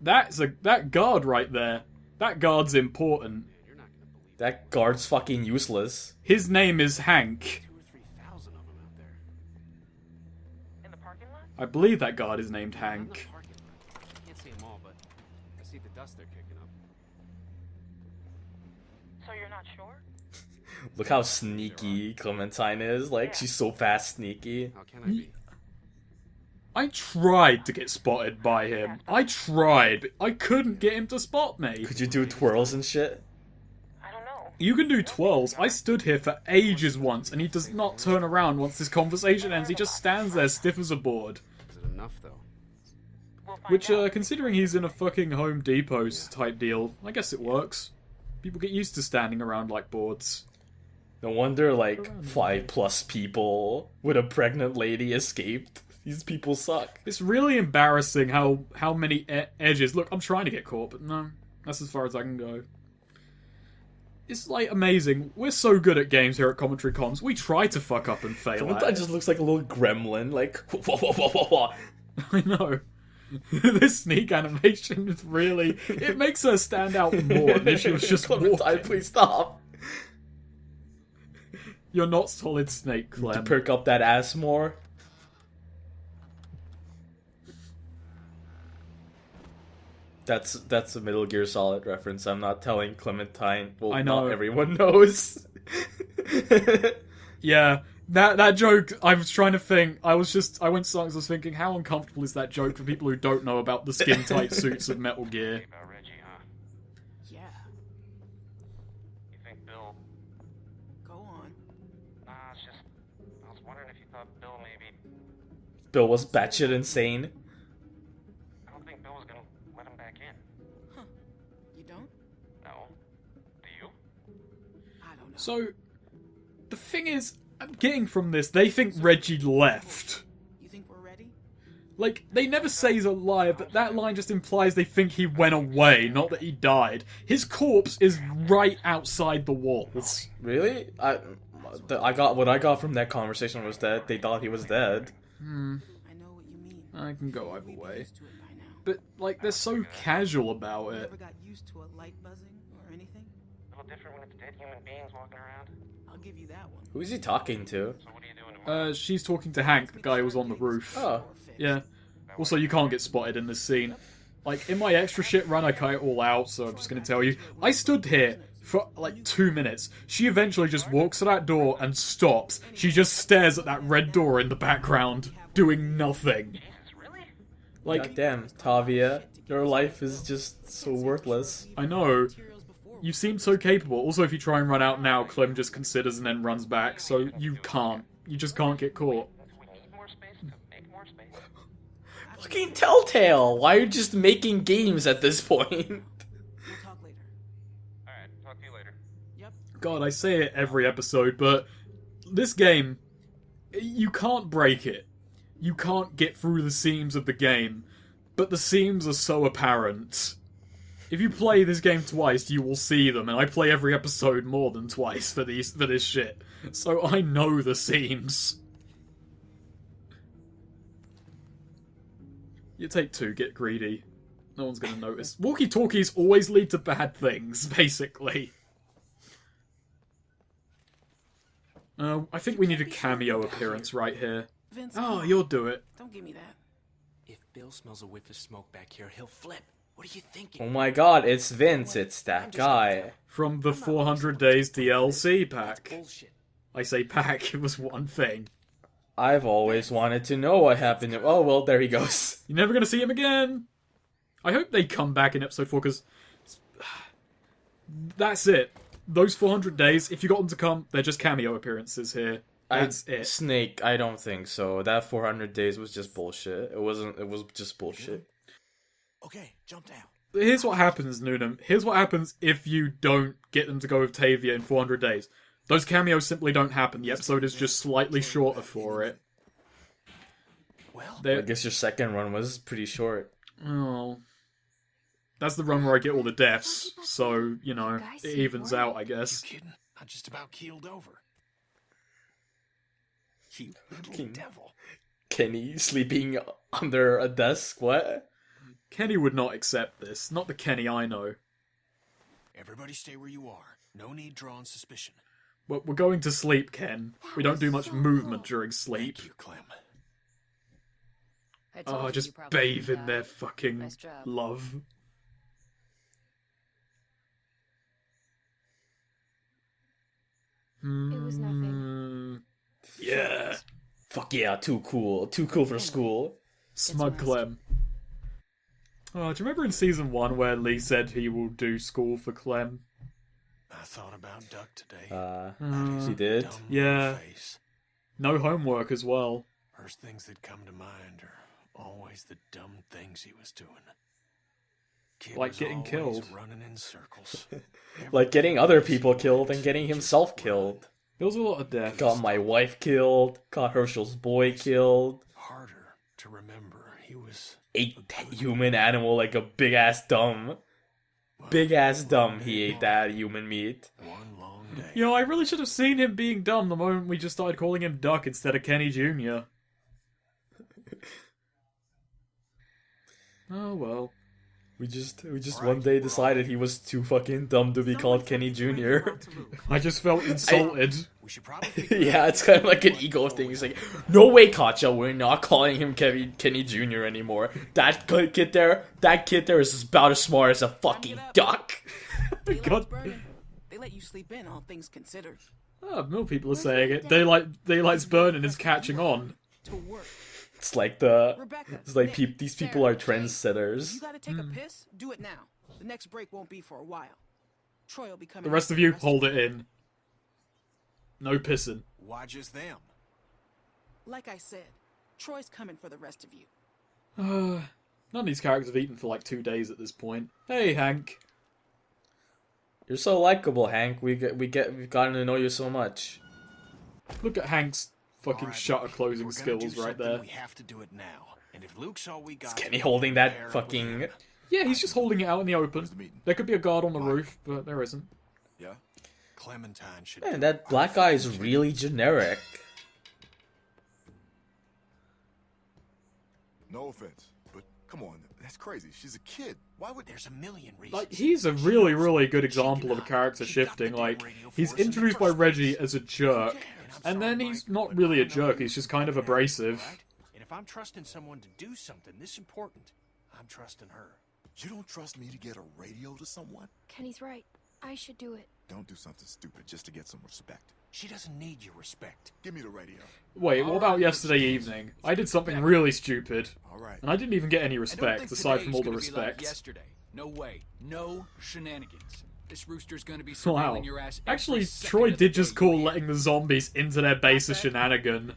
That guard right there. That guard's important. That guard's fucking useless. His name is Hank. 2 or 3,000 of them out there. In the parking lot? I believe that guard is named Hank. Can't see them all, but I see the dust they're kicking up. So you're not sure? Look how sneaky Clementine is. Like, she's so fast sneaky. How can I be? I tried to get spotted by him. I tried, but I couldn't get him to spot me. Could you do twirls and shit? I don't know. You can do twirls. I stood here for ages once, and he does not turn around once this conversation ends. He just stands there stiff as a board. Is it enough, though? Which, considering he's in a fucking Home Depot type deal, I guess it works. People get used to standing around like boards. No wonder, like, 5+ people with a pregnant lady escaped. These people suck. It's really embarrassing how many edges... Look, I'm trying to get caught, but no. That's as far as I can go. It's, like, amazing. We're so good at games here at Commentary Comms. We try to fuck up and fail at Clementine it. just looks like a little gremlin, like, whoa, whoa, whoa, whoa, whoa. I know. This sneak animation is really... It makes her stand out more than if she was just Clementine, walking. please stop. You're not Solid Snake, To Clem. perk up that ass more. That's a Metal Gear Solid reference. I'm not telling Clementine. Well, I know. not everyone knows. Yeah, that joke, I was trying to think, I went silent because I was thinking, how uncomfortable is that joke for people who don't know about the skin-tight suits of Metal Gear? About Reggie, huh? Yeah, You think Bill... go on. Nah, it's just... I was wondering if you thought Bill maybe... Bill was batshit insane. I don't think Bill was gonna let him back in. Huh. You don't? No. Do you? I don't know. So, the thing is, I'm getting from this, they think Reggie left. You think we're ready? Like, they never say he's alive, but that line just implies they think he went away, not that he died. His corpse is right outside the walls. Really? I got what I got from that conversation was that they thought he was dead. I know what you mean. I can go either Maybe way. used to it by now. But, like, they're so casual about You it. ever got used to a light buzzing or anything? A little different when it's dead human beings walking around. I'll give you that one. Who is he talking to? So what are you doing tomorrow? She's talking to Hank, the guy who was on the roof. Oh. Yeah. Also, you can't get spotted in this scene. Like, in my extra shit run, I cut it all out, so I'm just gonna tell you. I stood here for, like, 2 minutes. She eventually just walks to that door and stops. She just stares at that red door in the background, doing nothing. Jesus, really? Like, Goddamn, Tavia, your life is just so worthless. I know. Materials before You seem so capable. Also, if you try and run out now, Clem just considers and then runs back, so you can't. You just can't get caught. If we need more space, to make more space. Fucking Telltale! Why are you just making games at this point? We'll talk later. Alright, talk to you later. Yep. God, I say it every episode, but this game, you can't break it. You can't get through the seams of the game, but the seams are so apparent. If you play this game twice, you will see them, and I play every episode more than twice for this shit. So I know the seams. You take two, get greedy. No one's gonna notice. Walkie-talkies always lead to bad things, basically. I think we need a cameo appearance right here. Vince, Oh, you'll do it. don't give me that. If Bill smells a whiff of smoke back here, he'll flip. What are you thinking? Oh my god, it's Vince, it's that guy. From the 400 Days DLC pack. Bullshit. I say pack, it was one thing. I've always wanted to know what happened to- Oh, well, there he goes. You're never gonna see him again! I hope they come back in episode 4, because... That's it. Those 400 days, if you got them to come, they're just cameo appearances here. That's it. Snake, I don't think so. That 400 days was just bullshit. It was just bullshit. Okay, jump down. Here's what happens, Noonan. Here's what happens if you don't get them to go with Tavia in 400 days. Those cameos simply don't happen. The episode is just slightly shorter for it. Well, I guess your second run was pretty short. Oh. That's the run where I get all the deaths, so, you know, Guys, it evens out, I you guess. kidding? I just about keeled over. You little Fucking- devil. Kenny sleeping under a desk, what? Kenny would not accept this. Not the Kenny I know. Everybody stay where you are. No need drawing suspicion. We're going to sleep, Ken. We don't do much movement during sleep. Thank you, Clem. I told Oh, you just you probably bathe in would their die. fucking Nice job. love. It was nothing. Yeah. Fuck yeah, too cool. Too cool for school. Smug rest. Clem. Oh, do you remember in season 1 where Lee said he will do school for Clem? I thought about Duck today. She did. Dumb yeah. face. No homework as well. First things that come to mind are always the dumb things he was doing. Kid Like was getting always killed. running in circles. Like getting other people killed and getting himself killed. There was a lot of deaths. Got my wife killed. Got Herschel's boy killed. Harder to remember. He was Ate human animal like a big ass dumb. Big ass dumb. He ate that human meat. one long day. You know, I really should have seen him being dumb the moment we just started calling him Duck instead of Kenny Jr. Oh well. We just one day decided he was too fucking dumb to be called Kenny Jr. I just felt insulted. We should probably figure Yeah, it's kind of like an ego thing. He's like, no way, Katja, we're not calling him Kenny Jr. anymore. That kid there is about as smart as a fucking duck. Daylight's God. burning. They let you sleep in, all things considered. Oh, more people are saying it. Daylight's burning is catching on. To work. It's like Rebecca, these Nick, people Sarah, are trendsetters. You gotta take a piss? Do it now. The next break won't be for a while. Troy will be coming. The rest out of for you, hold it in. No pissing. Why just them? Like I said, Troy's coming for the rest of you. None of these characters have eaten for like 2 days at this point. Hey, Hank. You're so likable, Hank. We've gotten to know you so much. Look at Hank's fucking All right, shutter Luke, closing if we're gonna do skills right something, there. We have to do it now. And if Luke's all we got, Kenny holding that fucking. Yeah, he's just holding it out in the open. Where's the meeting? There could be a guard on the roof, but there isn't. Yeah? Clementine should. Man, that black guy is really generic. No offense, but come on, that's crazy. She's a kid. Why would There's a million reasons. Like, he's a really, really good example of a character shifting. Like, he's introduced by Reggie as a jerk, and then he's not really a jerk, he's just kind of abrasive. Right? And if I'm trusting someone to do something this important, I'm trusting her. you don't trust me to get a radio to someone? Kenny's right. I should do it. Don't do something stupid just to get some respect. She doesn't need your respect. Give me the radio. Wait, what about yesterday evening? I did something really stupid, All right. and I didn't even get any I don't respect, think aside from today's all the gonna be like respect. yesterday. No way. No shenanigans. This rooster's gonna be Wow. surveilling your ass. every Actually, second Troy of the did just day, call you letting the zombies into their base a that? shenanigan.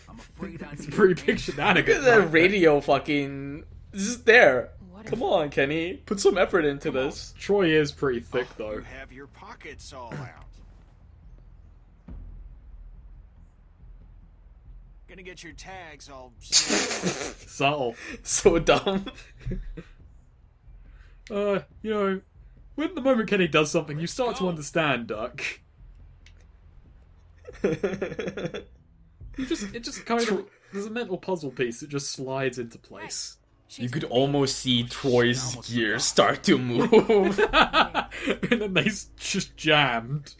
I'm afraid I It's a need pretty an big answer. Look shenanigan. at that right? radio fucking. This is there. What Come on, Kenny. Put some effort into this. Troy is pretty thick, though. You have your pockets all out. Gonna get your tags all. Subtle. So dumb. You know, when the moment Kenny does something, you start to understand, Duck. It just kind of, there's a mental puzzle piece that just slides into place. You could almost see Troy's gears start to move. And then they just jammed.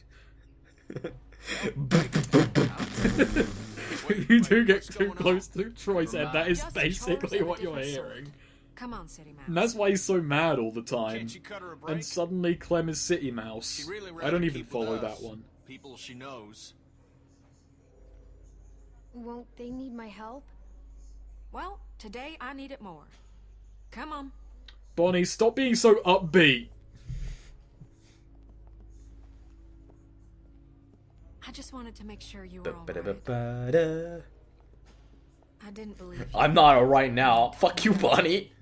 You do get too close to Troy's head, that is basically what you're hearing. Come on, City Mouse. And that's why he's so mad all the time. Can't you cut her a break? And suddenly Clem is City Mouse. She'd really I rather don't even keep with follow us. that one. People she knows. Won't they need my help? Well, today I need it more. Come on. Bonnie, stop being so upbeat. I just wanted to make sure you were alright. Ba-da-ba-ba-da. I didn't believe you. I'm not alright now. Fuck you, Bonnie.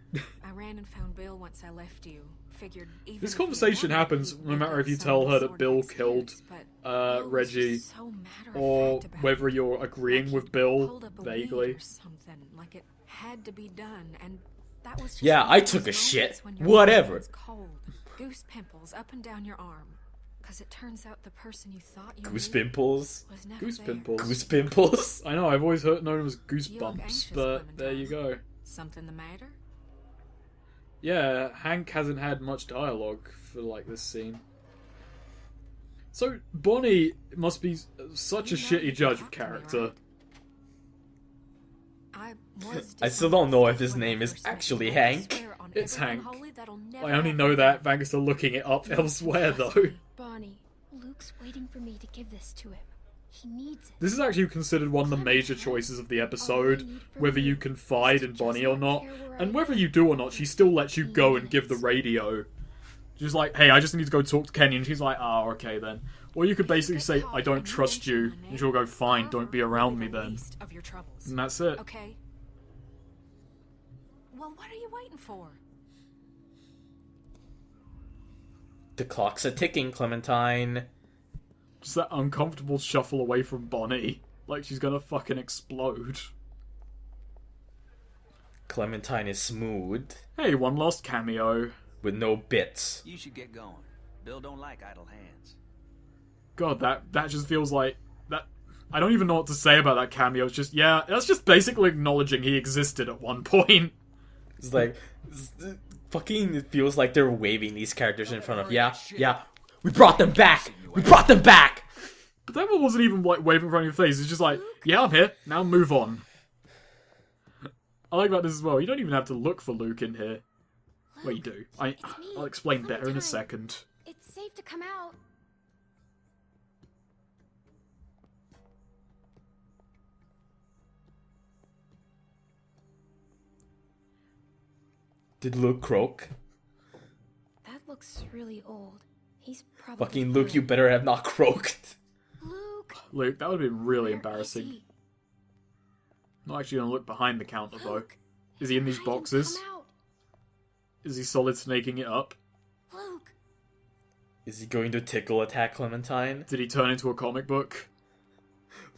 I ran and found Bill once I left you. Figured even This if you conversation wanted, happens he'd no make matter up if you some tell her that sort of Bill excuse, killed but Bill was Reggie, just so matter-of-fact or about it. whether you're agreeing Like with he Bill pulled up a vaguely. weed or something, like it had to be done, and that was just Yeah, one I of those took a moments shit. when your Whatever. mind's cold, goose pimples up and down your arm, because it turns out the person you thought you Goose knew pimples. was never Goose there. pimples. Goose pimples. I know, I've always known them as You look goosebumps, anxious, but there you Clementine. go. Something the matter? Yeah, Hank hasn't had much dialogue for, like, this scene. So, Bonnie must be such a shitty judge of character. I still don't know if his name is actually Hank. It's Hank. I only know that thanks to looking it up elsewhere, though. Bonnie, Luke's waiting for me to give this to him. He needs it. This is actually considered one of the major choices of the episode, whether you confide in Bonnie or not. And whether you do or not, she still lets you go and give the radio. She's like, hey, I just need to go talk to Kenny, and she's like, oh, okay then. Or you could basically say, I don't trust you, and she'll go, fine, don't be around me then. And that's it. Okay. Well, what are you waiting for? The clock's a ticking, Clementine. Just that uncomfortable shuffle away from Bonnie. Like she's gonna fucking explode. Clementine is smooth. Hey, one last cameo. With no bits. You should get going. Bill don't like idle hands. God, that just feels like... that. I don't even know what to say about that cameo. It's just, yeah, that's just basically acknowledging he existed at one point. It's like... fucking it feels like they're waving these characters in front of... Yeah, we brought them back! We brought them back! But that one wasn't even like waving in front of your face. It's just like, yeah, I'm here. Now move on. I like about this as well. You don't even have to look for Luke in here. Well, you do. I'll explain better in a second. It's safe to come out. Did Luke croak? That looks really old. He's probably... Fucking Luke, you better have not croaked. Luke, that would have been really embarrassing. Not actually gonna look behind the counter, though. Is he in these boxes? Is he solid snaking it up? Luke. Is he going to tickle attack Clementine? Did he turn into a comic book?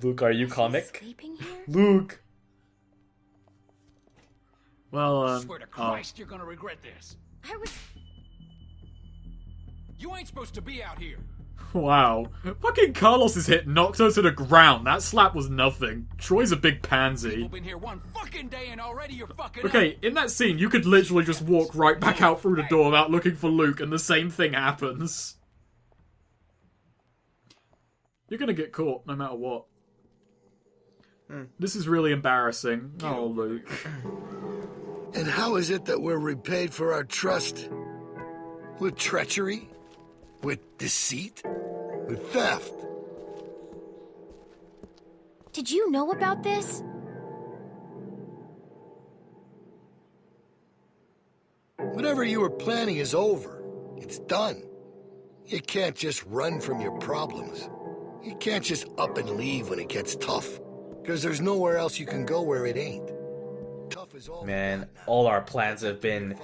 Luke, are you comic? Sleeping here? Luke! Well, I swear to Christ, you're gonna regret this. I was... You ain't supposed to be out here. Wow. Fucking Carlos's hit knocked her to the ground. That slap was nothing. Troy's a big pansy. People been here one fucking day and already you're fucking Okay, in that scene, you could literally just walk right back out through the door without looking for Luke, and the same thing happens. You're gonna get caught, no matter what. This is really embarrassing. Oh, Luke. And how is it that we're repaid for our trust? With treachery? With deceit? With theft? Did you know about this? Whatever you were planning is over. It's done. You can't just run from your problems. You can't just up and leave when it gets tough. Because there's nowhere else you can go where it ain't. Tough is all. Man, all our plans have been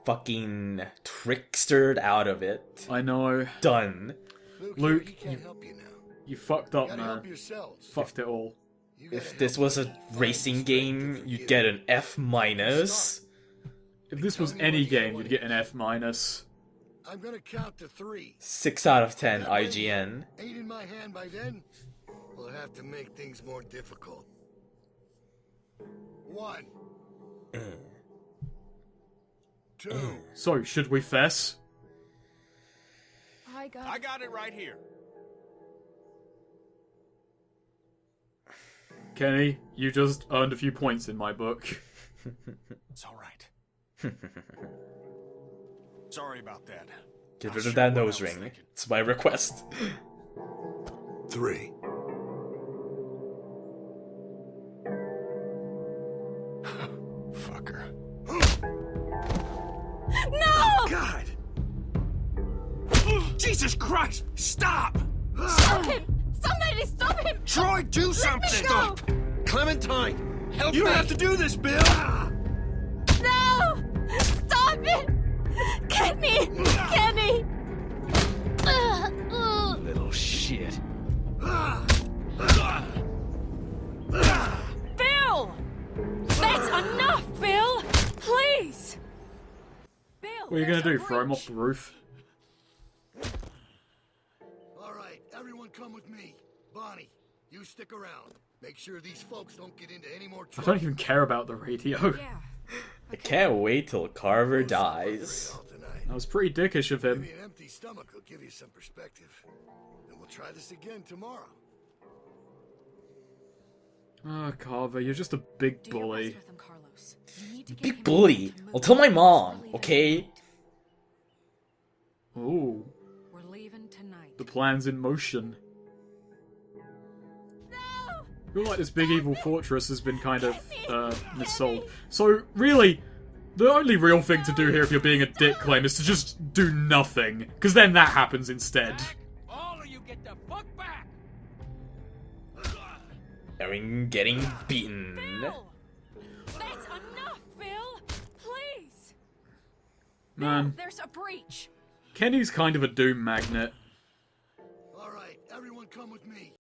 fucking trickstered out of it. I know. Done. Luke, can't help you now. you fucked up, Gotta man. help yourselves. Fucked it all. If this was a racing game, you'd get an F-. If this was any game, you'd get an F-. I'm gonna count to 3. 6 out of 10 IGN. Ain't in my hand by then. We'll have to make things more difficult. 1. 2. So, should we fess? I got... I got it right here. Kenny, you just earned a few points in my book. It's all right. Sorry about that. Get Not rid sure of that what I nose was ring. thinking. It's my request. 3. Fucker. No! God! Jesus Christ! Stop! Stop him! Somebody stop him! Troy, do something! Stop! Clementine! Help me! You don't have to do this, Bill! No! Stop it! Kenny! Kenny! Little shit. Bill! That's enough, Bill! Please! Bill, What are you gonna do, throw him off the roof? Alright, everyone come with me. Bonnie, you stick around. Make sure these folks don't get into any more I trouble. don't even care about the radio. Yeah. I can't wait till Carver dies. That was pretty dickish of him. Maybe an empty stomach will give you some perspective. And we'll try this again tomorrow. Oh, Carver, you're just a big Do your bully. best with him, Carlos. You need to get Big him bully. to move. I'll tell my mom, Leave it okay? tonight. Ooh, We're leaving tonight. the plan's in motion. I feel like this big evil fortress has been kind of, missold. So, really, the only real thing to do here if you're being a dick claim is to just do nothing. Because then that happens instead. All of you get the fuck back! Getting beaten. Bill! That's enough, Bill! Please! Man, There's a breach! Kenny's kind of a doom magnet. All right, everyone come with me.